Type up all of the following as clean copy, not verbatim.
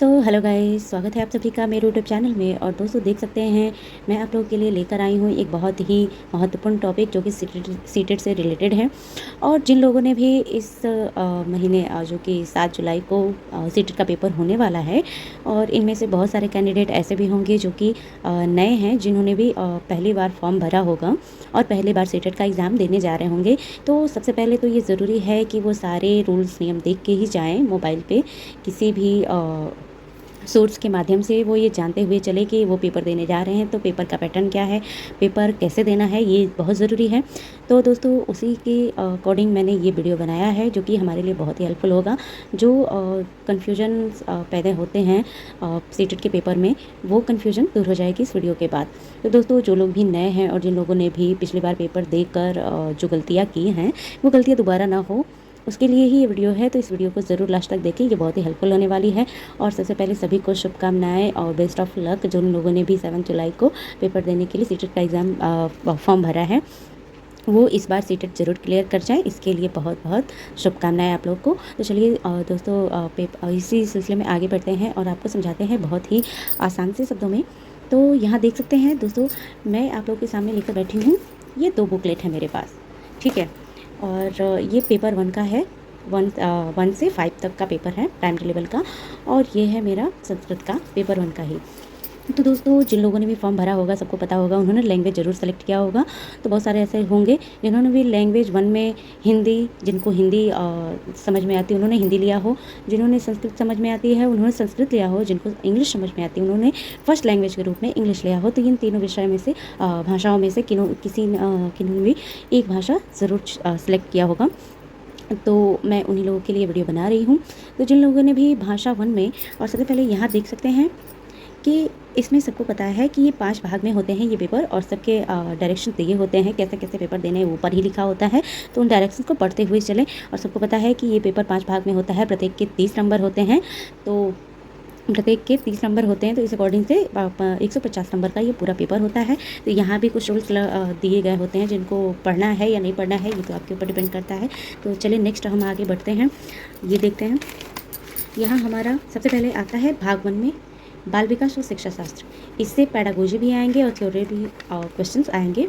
Hello guys, स्वागत है आप सभी का मेरे यूट्यूब चैनल में। और दोस्तों देख सकते हैं मैं आप लोगों के लिए लेकर आई हूँ एक बहुत ही महत्वपूर्ण टॉपिक जो कि सीटेट से रिलेटेड है। और जिन लोगों ने भी इस महीने जो कि 7 जुलाई को सीटेट का पेपर होने वाला है, और इनमें से बहुत सारे कैंडिडेट ऐसे भी होंगे जो कि नए हैं, जिन्होंने भी पहली बार फॉर्म भरा होगा और पहली बार सीटेट का एग्ज़ाम देने जा रहे होंगे। तो सबसे पहले तो ये ज़रूरी है कि वो सारे रूल्स नियम देख के ही जाएँ। मोबाइल पे किसी भी सोर्स के माध्यम से वो ये जानते हुए चले कि वो पेपर देने जा रहे हैं, तो पेपर का पैटर्न क्या है, पेपर कैसे देना है, ये बहुत ज़रूरी है। तो दोस्तों उसी के अकॉर्डिंग मैंने ये वीडियो बनाया है जो कि हमारे लिए बहुत ही हेल्पफुल होगा। जो कन्फ्यूजन पैदा होते हैं सीटेट के पेपर में, वो कन्फ्यूजन दूर हो जाएगी इस वीडियो के बाद। तो दोस्तों जो लोग भी नए हैं और जिन लोगों ने भी पिछली बार पेपर देकर जो गलतियाँ की हैं, वो गलतियाँ दोबारा ना हो, उसके लिए ही ये वीडियो है। तो इस वीडियो को ज़रूर लास्ट तक देखें, ये बहुत ही हेल्पफुल होने वाली है। और सबसे पहले सभी को शुभकामनाएं और बेस्ट ऑफ लक। जो लोगों ने भी 7 जुलाई को पेपर देने के लिए सीटेट का एग्ज़ाम फॉर्म भरा है, वो इस बार सीटेट ज़रूर क्लियर कर जाए, इसके लिए बहुत बहुत शुभकामनाएं आप लोग को। तो चलिए दोस्तों इसी सिलसिले में आगे बढ़ते हैं और आपको समझाते हैं बहुत ही आसान से शब्दों में। तो यहाँ देख सकते हैं दोस्तों, मैं आप लोग के सामने लेकर बैठी हूँ, ये 2 बुकलेट है मेरे पास, ठीक है। और ये पेपर 1 का है, 1 से 5 तक का पेपर है प्राइमरी लेवल का। और ये है मेरा संस्कृत का पेपर 1 का ही। तो दोस्तों जिन लोगों ने भी फॉर्म भरा होगा, सबको पता होगा, उन्होंने लैंग्वेज ज़रूर सेलेक्ट किया होगा। तो बहुत सारे ऐसे होंगे जिन्होंने भी लैंग्वेज 1 में हिंदी, जिनको हिंदी समझ में आती है उन्होंने हिंदी लिया हो, जिन्होंने संस्कृत समझ में आती है उन्होंने संस्कृत लिया हो, जिनको इंग्लिश समझ में आती है उन्होंने फर्स्ट लैंग्वेज के रूप में इंग्लिश लिया हो। तो इन तीनों विषय में से भाषाओं में से किन्होंने भी एक भाषा ज़रूर सेलेक्ट किया होगा। तो मैं उन्हीं लोगों के लिए वीडियो बना रही हूँ। तो जिन लोगों ने भी भाषा 1 में, और सबसे पहले यहाँ देख सकते हैं कि इसमें सबको पता है कि ये 5 भाग में होते हैं ये पेपर, और सबके डायरेक्शन दिए होते हैं कैसे कैसे पेपर देने हैं, ऊपर ही लिखा होता है। तो उन डायरेक्शंस को पढ़ते हुए चलें। और सबको पता है कि ये पेपर 5 भाग में होता है, प्रत्येक के 30 नंबर होते हैं। तो प्रत्येक के 30 नंबर होते हैं, तो इस अकॉर्डिंग से 150 नंबर का ये पूरा पेपर होता है। तो यहाँ भी कुछ रूल्स दिए गए होते हैं, जिनको पढ़ना है या नहीं पढ़ना है ये तो आपके ऊपर डिपेंड करता है। तो चलिए नेक्स्ट हम आगे बढ़ते हैं, ये देखते हैं। यहाँ हमारा सबसे पहले आता है भाग 1 में बाल विकास और शिक्षा शास्त्र। इससे पैडागोजी भी आएंगे और थ्योरी भी क्वेश्चंस आएंगे।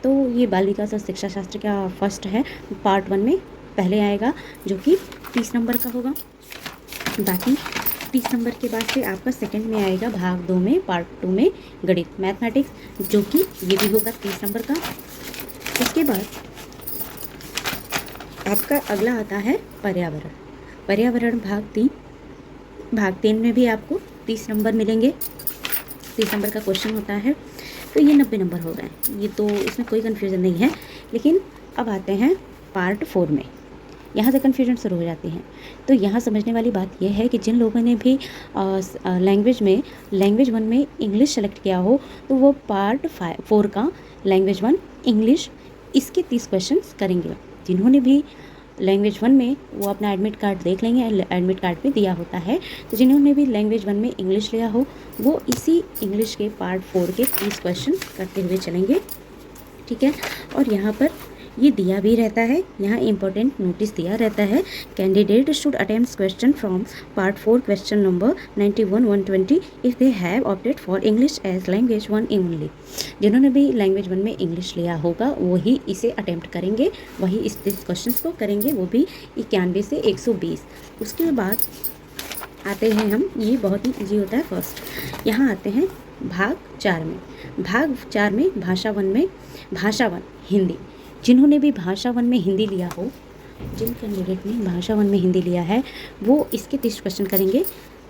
तो ये बाल विकास और शिक्षा शास्त्र का फर्स्ट है, पार्ट 1 में पहले आएगा, जो कि 30 नंबर का होगा। बाकी 30 नंबर के बाद से आपका सेकंड में आएगा भाग 2 में, पार्ट 2 में गणित मैथमेटिक्स, जो कि ये भी होगा 30 नंबर का। उसके बाद आपका अगला आता है पर्यावरण। पर्यावरण भाग 3 में भी आपको 30 नंबर मिलेंगे। 30 नंबर का क्वेश्चन होता है। तो ये 90 नंबर हो गए, ये तो इसमें कोई कन्फ्यूज़न नहीं है। लेकिन अब आते हैं पार्ट 4 में, यहाँ से कन्फ्यूजन शुरू हो जाती है। तो यहाँ समझने वाली बात यह है कि जिन लोगों ने भी लैंग्वेज 1 में इंग्लिश सेलेक्ट किया हो, तो वो पार्ट 4 का लैंग्वेज 1 इंग्लिश, इसके 30 क्वेश्चंस करेंगे। जिन्होंने भी लैंग्वेज 1 में, वो अपना एडमिट कार्ड देख लेंगे, एडमिट कार्ड पे दिया होता है। तो जिन्होंने भी लैंग्वेज 1 में इंग्लिश लिया हो, वो इसी इंग्लिश के पार्ट 4 के 30 क्वेश्चन करते हुए चलेंगे, ठीक है। और यहाँ पर ये दिया भी रहता है, यहाँ इंपॉर्टेंट नोटिस दिया रहता है, candidate should attempt question from part 4 question number 91 120 if they have opted for English as language 1 only. जिन्होंने भी लैंग्वेज 1 में इंग्लिश लिया होगा वही इसे अटेम्प्ट करेंगे, वही इस क्वेश्चन को करेंगे, वो भी 91 से 120। उसके बाद आते हैं हम, ये बहुत ही ईजी होता है फर्स्ट। यहाँ आते हैं भाग 4 में। भाग 4 में भाषा 1 हिंदी। जिन्होंने भी भाषा 1 में हिंदी लिया हो, जिन कैंडिडेट ने भाषा 1 में हिंदी लिया है, वो इसके 30 क्वेश्चन करेंगे।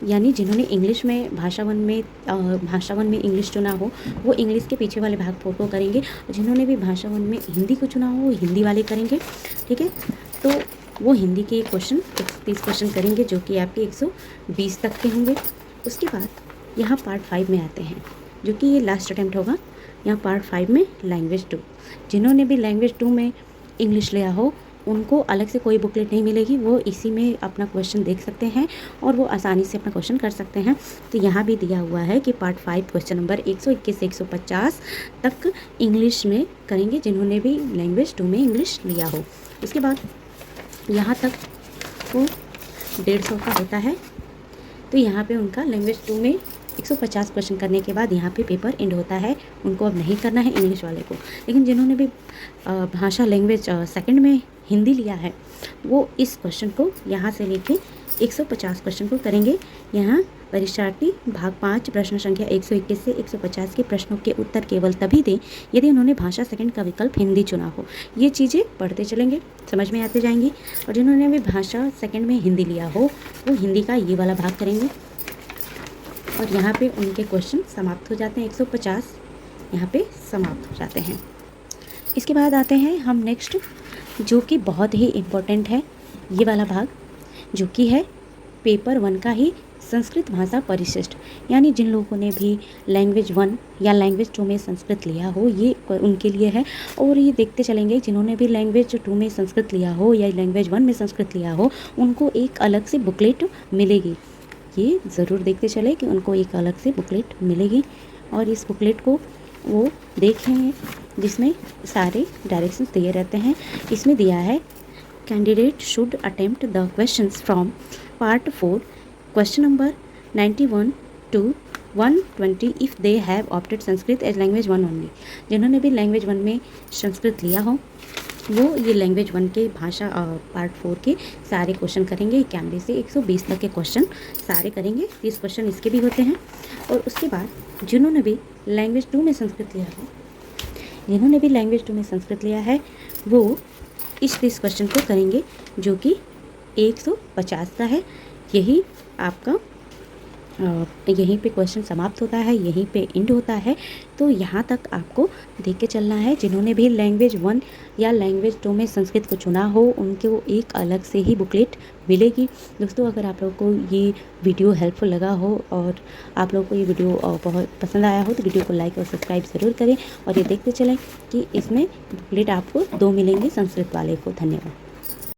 यानी जिन्होंने इंग्लिश में भाषा 1 में इंग्लिश चुना हो, वो इंग्लिश के पीछे वाले भाग 4 को करेंगे। और जिन्होंने भी भाषा 1 में हिंदी को चुना हो, वो हिंदी वाले करेंगे, ठीक है। तो वो हिंदी के 30 क्वेश्चन करेंगे, जो कि आपके 120 तक के होंगे। उसके बाद यहाँ पार्ट 5 में आते हैं, जो कि ये लास्ट अटैम्प्ट होगा। यहाँ पार्ट 5 में लैंग्वेज 2। जिन्होंने भी लैंग्वेज 2 में इंग्लिश लिया हो, उनको अलग से कोई बुकलेट नहीं मिलेगी, वो इसी में अपना क्वेश्चन देख सकते हैं और वो आसानी से अपना क्वेश्चन कर सकते हैं। तो यहाँ भी दिया हुआ है कि पार्ट 5 क्वेश्चन नंबर 121 से 150 तक इंग्लिश में करेंगे, जिन्होंने भी लैंग्वेज 2 में इंग्लिश लिया हो। उसके बाद यहाँ तक वो 150 का होता है। तो यहाँ पे उनका लैंग्वेज 2 में 150 क्वेश्चन करने के बाद यहाँ पे पेपर एंड होता है। उनको अब नहीं करना है इंग्लिश वाले को। लेकिन जिन्होंने भी भाषा लैंग्वेज सेकंड में हिंदी लिया है, वो इस क्वेश्चन को यहाँ से लेके 150 क्वेश्चन को करेंगे। यहाँ परीक्षार्थी भाग 5 प्रश्न संख्या 121 से 150 के प्रश्नों के उत्तर केवल तभी दें यदि उन्होंने भाषा सेकंड का विकल्प हिंदी चुना हो। ये चीज़ें पढ़ते चलेंगे, समझ में आते जाएंगी। और जिन्होंने भी भाषा सेकंड में हिंदी लिया हो, वो हिंदी का ये वाला भाग करेंगे। और यहाँ पे उनके क्वेश्चन समाप्त हो जाते हैं। 150 यहाँ पे समाप्त हो जाते हैं। इसके बाद आते हैं हम नेक्स्ट, जो कि बहुत ही इम्पोर्टेंट है, ये वाला भाग, जो कि है पेपर 1 का ही संस्कृत भाषा परिशिष्ट। यानी जिन लोगों ने भी लैंग्वेज 1 या लैंग्वेज 2 में संस्कृत लिया हो, ये उनके लिए है। और ये देखते चलेंगे, जिन्होंने भी लैंग्वेज 2 में संस्कृत लिया हो या लैंग्वेज 1 में संस्कृत लिया हो, उनको एक अलग से बुकलेट मिलेगी। ये ज़रूर देखते चले कि उनको एक अलग से बुकलेट मिलेगी। और इस बुकलेट को वो देखेंगे, जिसमें सारे डायरेक्शंस दिए रहते हैं। इसमें दिया है candidate should attempt the questions from part 4 question number 91 to 120 if they have opted Sanskrit as language 1 only. जिन्होंने भी लैंग्वेज 1 में संस्कृत लिया हो, वो ये लैंग्वेज 1 के भाषा पार्ट 4 के सारे क्वेश्चन करेंगे। 91 से 120 तक के क्वेश्चन सारे करेंगे। 30 क्वेश्चन इसके भी होते हैं। और उसके बाद जिन्होंने भी लैंग्वेज 2 में संस्कृत लिया है, जिन्होंने भी लैंग्वेज 2 में संस्कृत लिया है, वो इस 30 क्वेश्चन को करेंगे, जो कि 150 का है। यही आपका यहीं पे क्वेश्चन समाप्त होता है, यहीं पे एंड होता है। तो यहाँ तक आपको देख के चलना है। जिन्होंने भी लैंग्वेज 1 या लैंग्वेज 2 में संस्कृत को चुना हो, उनको एक अलग से ही बुकलेट मिलेगी। दोस्तों, अगर आप लोगों को ये वीडियो हेल्पफुल लगा हो और आप लोगों को ये वीडियो बहुत पसंद आया हो, तो वीडियो को लाइक और सब्सक्राइब ज़रूर करें। और ये देखते चलें कि इसमें बुकलेट आपको 2 मिलेंगे संस्कृत वाले को। धन्यवाद।